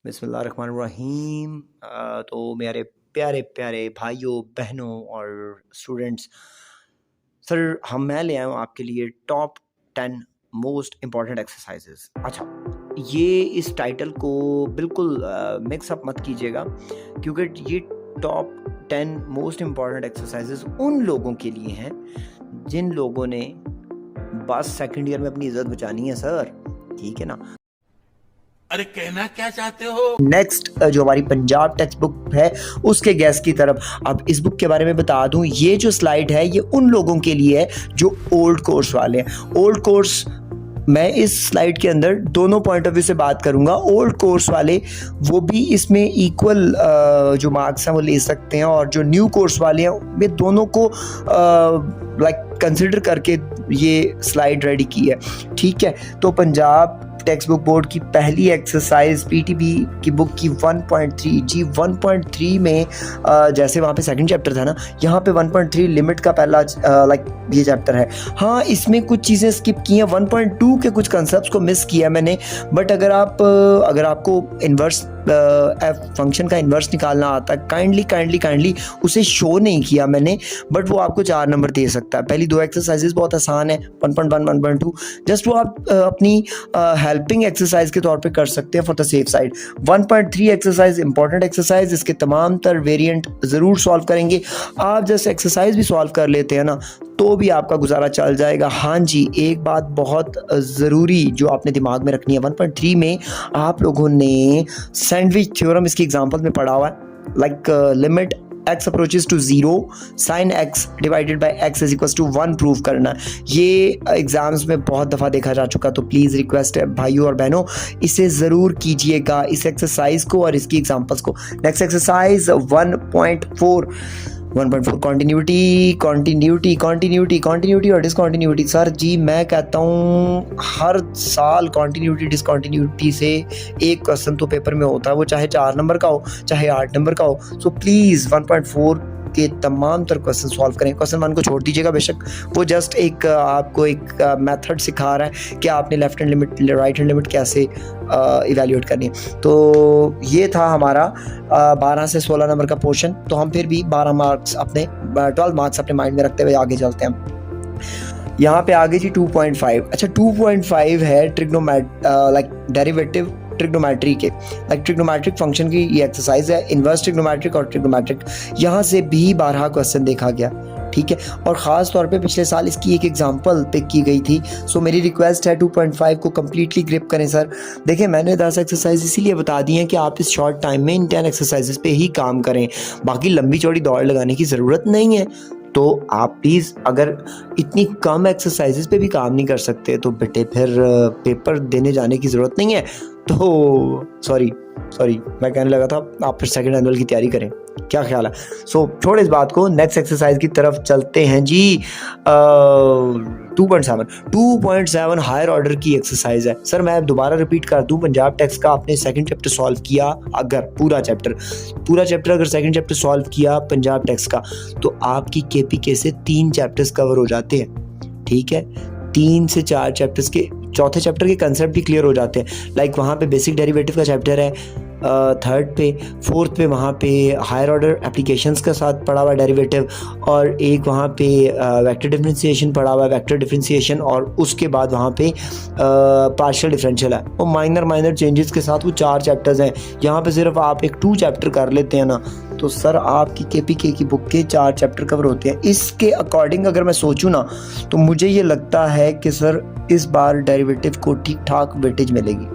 बिस्मिल्लाहिर्रहमानिर्रहीम। तो मेरे प्यारे प्यारे भाइयों बहनों और स्टूडेंट्स, सर मैं ले आया हूँ आपके लिए टॉप 10 मोस्ट इम्पॉर्टेंट एक्सरसाइजेज। अच्छा, ये इस टाइटल को बिल्कुल मिक्सअप मत कीजिएगा, क्योंकि ये टॉप 10 मोस्ट इम्पॉर्टेंट एक्सरसाइजेज उन लोगों के लिए हैं जिन लोगों ने बस सेकंड ईयर में अपनी इज्जत बचानी है सर, ठीक है ना। अरे कहना क्या चाहते हो? नेक्स्ट जो हमारी पंजाब टेक्स्ट बुक है उसके गैस की तरफ। अब इस बुक के बारे में बता दूं, ये जो स्लाइड है ये उन लोगों के लिए है जो ओल्ड कोर्स वाले हैं। ओल्ड कोर्स मैं इस स्लाइड के अंदर दोनों पॉइंट ऑफ व्यू से बात करूंगा। ओल्ड कोर्स वाले वो भी इसमें इक्वल जो मार्क्स हैं वो ले सकते हैं, और जो न्यू कोर्स वाले हैं वे दोनों को कंसिडर करके ये स्लाइड रेडी की है, ठीक है। तो पंजाब टेक्स्ट बुक बोर्ड की पहली एक्सरसाइज पीटीबी की बुक की 1.3 जी 1.3 में जैसे वहाँ पे सेकंड चैप्टर था ना, यहाँ पे 1.3 लिमिट का पहला ये चैप्टर है। हाँ, इसमें कुछ चीज़ें स्किप की हैं, 1.2 के कुछ कंसेप्ट को मिस किया मैंने। बट अगर आपको इन्वर्स एफ फंक्शन का इन्वर्स निकालना आता है, काइंडली उसे शो नहीं किया मैंने, बट वो आपको 4 नंबर दे सकता है। पहली 2 एक्सरसाइजेज बहुत आसान है, 1.1 1.2, जस्ट वो आप अपनी हेल्पिंग एक्सरसाइज के तौर पे कर सकते हैं for the safe side. 1.3 exercise important exercise, इसके तमाम तर वेरिएंट ज़रूर सॉल्व करेंगे। आप जैसे एक्सरसाइज भी सॉल्व कर लेते हैं ना तो भी आपका गुजारा चल जाएगा। हाँ जी, एक बात बहुत ज़रूरी जो आपने दिमाग में रखनी है, 1.3 में आप लोगों ने सैंडविच थ्योरम इसकी एग्जांपल में पढ़ा हुआ है। Limit x approaches to 0 sin x divided by x is equals to 1 prove करना। ये एग्जाम्स में बहुत दफ़ा देखा जा चुका, तो प्लीज़ रिक्वेस्ट है भाइयों और बहनों, इसे ज़रूर कीजिएगा, इस एक्सरसाइज को और इसकी एग्जांपल्स को। नेक्स्ट एक्सरसाइज 1.4 कंटिन्यूटी और डिसकंटिन्यूटी। सर जी, मैं कहता हूँ हर साल कंटिन्यूटी डिसकंटिन्यूटी से एक क्वेश्चन तो पेपर में होता है, वो चाहे 4 नंबर का हो चाहे 8 नंबर का हो। सो प्लीज़ 1.4 के तमाम तर क्वेश्चन सॉल्व करें। क्वेश्चन 1 को छोड़ दीजिएगा, बेशक वो जस्ट एक आपको एक मेथड सिखा रहा है कि आपने left hand limit right hand limit कैसे इवेल्यूएट करनी है। तो ये था हमारा 12 से 16 नंबर का पोर्शन। तो हम फिर भी 12 मार्क्स अपने 12 मार्क्स अपने माइंड में रखते हुए आगे चलते हैं। यहाँ पे आगे जी 2.5। अच्छा, 2.5 है डेरिवेटिव ट्रिग्नोमेट्री के, ट्रिग्नोमेट्रिक फंक्शन की ये एक्सरसाइज है, इन्वर्स ट्रिग्नोमेट्रिक और ट्रिग्नोमेट्रिक। यहाँ से भी 12 क्वेश्चन देखा गया, ठीक है, और ख़ास तौर पे पिछले साल इसकी एक एग्जांपल पिक की गई थी। सो मेरी रिक्वेस्ट है 2.5 को कम्प्लीटली ग्रिप करें सर। देखिए, मैंने 10 एक्सरसाइज इसीलिए बता दी हैं कि आप इस शॉर्ट टाइम में इन 10 एक्सरसाइजेस पे ही काम करें, बाकी लंबी चौड़ी दौड़ लगाने की ज़रूरत नहीं है। तो आप प्लीज़, अगर इतनी कम एक्सरसाइजेस पे भी काम नहीं कर सकते तो बेटे फिर पेपर देने जाने की ज़रूरत नहीं है। तो सॉरी मैं कहने लगा था आप फिर सेकंड एनुअल की तैयारी करें, क्या ख्याल है? सो छोड़ इस बात को, नेक्स्ट एक्सरसाइज की तरफ चलते हैं जी। 2.7 हायर ऑर्डर की एक्सरसाइज है। सर मैं दोबारा रिपीट कर दूं, पंजाब टेक्स्ट का आपने सेकंड चैप्टर सॉल्व किया, अगर पूरा चैप्टर अगर सेकंड चैप्टर सॉल्व किया पंजाब टेक्स्ट का, तो आपकी केपीके से 3 चैप्टर्स कवर हो जाते हैं, ठीक है। 3 से 4 चैप्टर्स के चौथे चैप्टर के कंसेप्ट भी क्लियर हो जाते हैं। वहाँ पे बेसिक डेरिवेटिव का चैप्टर है, थर्ड पे, फोर्थ पे वहाँ पे हायर ऑर्डर एप्लीकेशंस के साथ पढ़ा हुआ डेरिवेटिव, और एक वहाँ पे वेक्टर डिफरेंशिएशन पढ़ा हुआ है, वेक्टर डिफरेंशिएशन, और उसके बाद वहाँ पे पार्शियल डिफरेंशियल है। और माइनर चेंजेस के साथ वो 4 चैप्टर्स हैं। यहाँ पे सिर्फ आप एक 2 चैप्टर कर लेते हैं ना, तो सर आपकी केपीके की बुक के 4 चैप्टर कवर होते हैं। इसके अकॉर्डिंग अगर मैं सोचूं ना, तो मुझे ये लगता है कि सर इस बार डेरिवेटिव को ठीक ठाक वेटेज मिलेगी।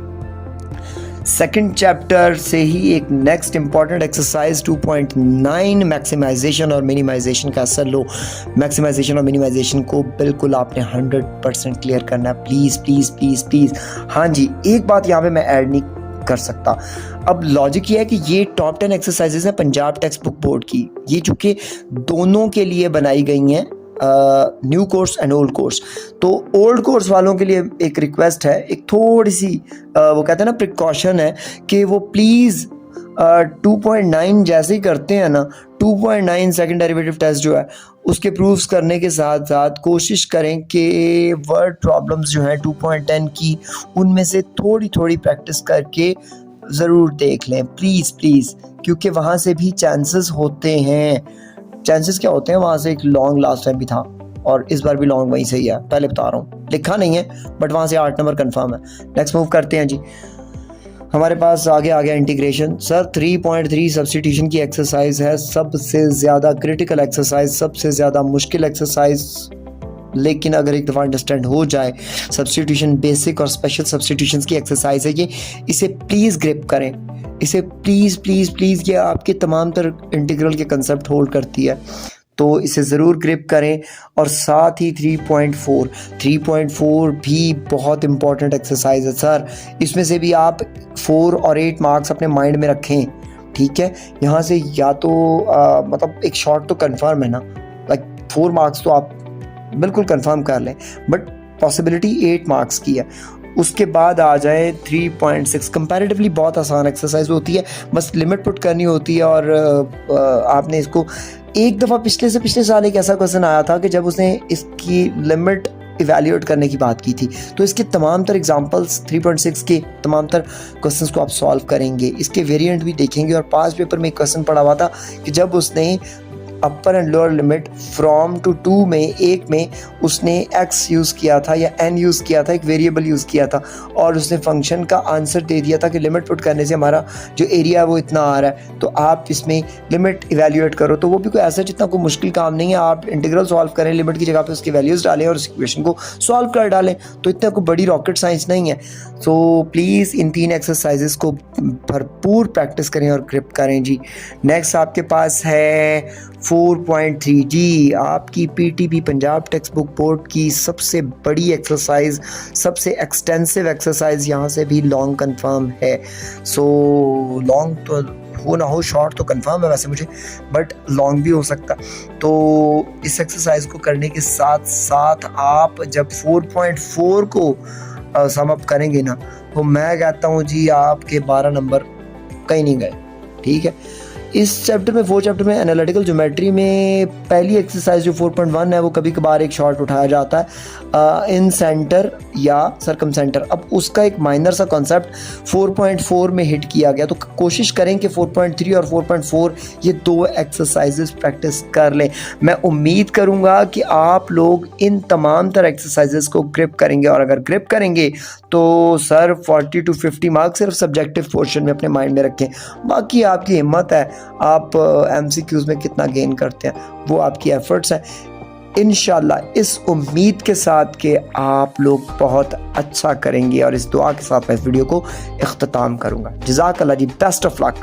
सेकंड चैप्टर से ही एक नेक्स्ट इंपॉर्टेंट एक्सरसाइज 2.9 मैक्सिमाइजेशन और मिनिमाइजेशन का असर लो। मैक्सिमाइजेशन और मिनिमाइजेशन को बिल्कुल आपने 100% क्लियर करना है, प्लीज़। हाँ जी, एक बात यहाँ पे मैं ऐड नहीं कर सकता। अब लॉजिक ये है कि ये टॉप 10 एक्सरसाइजेज हैं पंजाब टेक्स्ट बुक बोर्ड की, ये चूँकि दोनों के लिए बनाई गई हैं, new course and old course. तो ओल्ड कोर्स वालों के लिए एक रिक्वेस्ट है, एक थोड़ी सी वो कहते हैं ना प्रिकॉशन है, कि वो प्लीज़ 2.9 जैसे ही करते हैं ना, 2.9 सेकंड डेरिवेटिव टेस्ट जो है उसके प्रूफ्स करने के साथ साथ कोशिश करें कि वर्ड प्रॉब्लम्स जो हैं 2.10 की, उनमें से थोड़ी प्रैक्टिस करके ज़रूर देख लें प्लीज़ प्लीज़, क्योंकि वहाँ से भी चांसेस होते हैं। चांसेस क्या होते हैं, वहाँ से एक लॉन्ग लास्ट टाइम भी था और इस बार भी लॉन्ग वहीं से ही है, पहले बता रहा हूँ, लिखा नहीं है बट वहाँ से 8 नंबर कंफर्म है। नेक्स्ट मूव करते हैं जी, हमारे पास आगे आ गया इंटीग्रेशन। सर 3.3 सब्स्टिट्यूशन की एक्सरसाइज है, सबसे ज़्यादा क्रिटिकल एक्सरसाइज, सबसे ज़्यादा मुश्किल एक्सरसाइज, लेकिन अगर एक दफ़ा अंडरस्टैंड हो जाए सब्स्टिट्यूशन बेसिक और स्पेशल सब्स्टिट्यूशंस की एक्सरसाइज है ये, इसे प्लीज़ ग्रिप करें, इसे प्लीज़ प्लीज़ प्लीज़, ये आपके तमाम तर इंटीग्रल के कंसेप्ट होल्ड करती है, तो इसे ज़रूर ग्रिप करें। और साथ ही 3.4 भी बहुत इंपॉर्टेंट एक्सरसाइज है सर, इसमें से भी आप 4 और 8 मार्क्स अपने माइंड में रखें, ठीक है। यहाँ से या तो मतलब एक शॉर्ट तो कंफर्म है ना, लाइक 4 मार्क्स तो आप बिल्कुल कंफर्म कर लें, बट पॉसिबिलिटी 8 मार्क्स की है। उसके बाद आ जाए 3.6, कंपैरेटिवली बहुत आसान एक्सरसाइज होती है, बस लिमिट पुट करनी होती है। और आपने इसको एक दफ़ा पिछले साल एक ऐसा क्वेश्चन आया था कि जब उसने इसकी लिमिट इवैल्यूएट करने की बात की थी, तो इसके तमाम तर एग्जांपल्स 3.6 के तमाम तर क्वेश्चंस को आप सॉल्व करेंगे, इसके वेरिएंट भी देखेंगे। और 5 पेपर में एक क्वेश्चन पढ़ा हुआ था कि जब उसने upper and lower limit from to 2 में, एक में उसने x यूज़ किया था या n यूज़ किया था, एक वेरिएबल यूज़ किया था, और उसने फंक्शन का आंसर दे दिया था कि लिमिट पुट करने से हमारा जो एरिया है वो इतना आ रहा है, तो आप इसमें लिमिट इवैल्यूएट करो। तो वो भी कोई ऐसा जितना कोई मुश्किल काम नहीं है, आप इंटीग्रल सॉल्व करें, लिमिट की जगह पे उसकी वैल्यूज़ डालें और उस इक्वेशन को सॉल्व कर डालें, तो इतना कोई बड़ी रॉकेट साइंस नहीं है। सो प्लीज़ इन 3 एक्सरसाइजेस को भरपूर प्रैक्टिस करें और ग्रिप करें जी। नेक्स्ट आपके पास है 4.3 जी, आपकी PTB Punjab text book board की सबसे बड़ी एक्सरसाइज, सबसे एक्सटेंसिव एक्सरसाइज, यहाँ से भी लॉन्ग कंफर्म है। सो लॉन्ग तो हो ना हो, शॉर्ट तो कंफर्म है वैसे मुझे, बट लॉन्ग भी हो सकता। तो इस एक्सरसाइज को करने के साथ साथ आप जब 4.4 को सम अप करेंगे ना, तो मैं कहता हूँ जी आपके 12 नंबर कहीं नहीं गए, ठीक है। इस चैप्टर में 4 चैप्टर में एनालिटिकल ज्योमेट्री में पहली एक्सरसाइज जो 4.1 है वो कभी कभार एक शॉर्ट उठाया जाता है, इन सेंटर या सरकम सेंटर। अब उसका एक माइनर सा कॉन्सेप्ट 4.4 में हिट किया गया, तो कोशिश करें कि 4.3 और 4.4 ये 2 एक्सरसाइजेस प्रैक्टिस कर लें। मैं उम्मीद करूँगा कि आप लोग इन तमाम तरह एक्सरसाइजेस को ग्रिप करेंगे, और अगर ग्रिप करेंगे तो सर 40 to 50 मार्क्स सिर्फ सब्जेक्टिव पोर्शन में अपने माइंड में रखें, बाकी आपकी हिम्मत है, आप MCQs में कितना गेन करते हैं वो आपकी एफर्ट्स हैं। इंशाल्लाह इस उम्मीद के साथ कि आप लोग बहुत अच्छा करेंगे, और इस दुआ के साथ मैं इस वीडियो को इख्तिताम करूँगा। जज़ाकल्लाह जी, बेस्ट ऑफ लक।